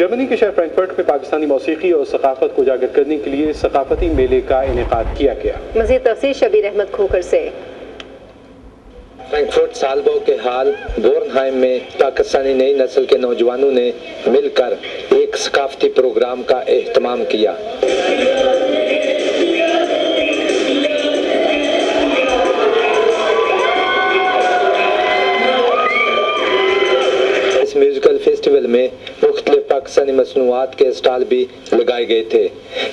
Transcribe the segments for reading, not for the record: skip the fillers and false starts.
جرمنی کے شہر فرینکفرٹ میں پاکستانی موسیقی اور ثقافت کو اجاگر کرنے کے لیے ثقافتی میلے کا انعقاد کیا گیا۔ مزید تفصیل شبیر احمد کھوکھر سے۔ فرینکفرٹ سالباؤ کے حال بورنہائم میں پاکستانی نئی نسل کے نوجوانوں نے مل کر ایک ثقافتی پروگرام کا اہتمام کیا۔ اس میوزیکل فیسٹیول میں مختلف پاکستانی مصنوعات کے اسٹال بھی لگائے گئے تھے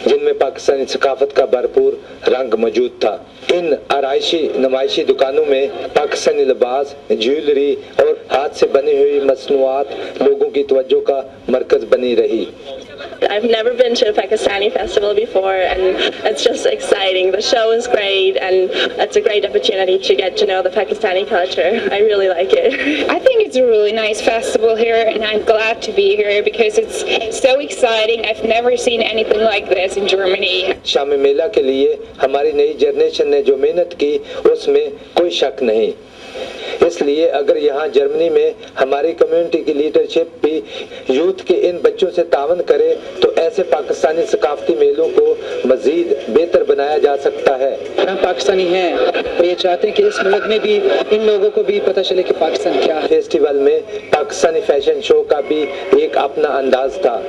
جن میں پاکستانی ثقافت کا بھرپور رنگ موجود تھا۔ ان آرائشی نمائشی دکانوں میں پاکستانی لباس، جیولری اور ہاتھ سے بنی ہوئی مصنوعات لوگوں کی توجہ کا مرکز بنی رہی۔ I've never been to a Pakistani festival before and it's just exciting. The show is great and it's a great opportunity to get to know the Pakistani culture. I really like it. I think it's a really nice festival here and I'm glad to be here because it's so exciting. I've never seen anything like this in Germany. شام میلہ کے لیے ہماری نئی generation نے جو محنت کی اس میں کوئی شک نہیں، اس لیے اگر یہاں جرمنی میں ہماری کمیونٹی کی لیڈرشپ بھی یوتھ کے ان بچوں سے تعاون کرے تو ایسے پاکستانی ثقافتی میلوں کو مزید بہتر بنایا جا سکتا ہے۔ ہم پاکستانی ہیں اور یہ چاہتے ہیں کہ اس ملک میں بھی ان لوگوں کو بھی پتہ چلے کہ پاکستان کیا ہے۔ فیسٹیول میں پاکستانی فیشن شو کا بھی ایک اپنا انداز تھا۔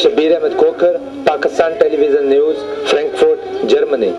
شبیر احمد کھوکھر، پاکستان ٹیلی ویژن نیوز، فرینکفرٹ، جرمنی۔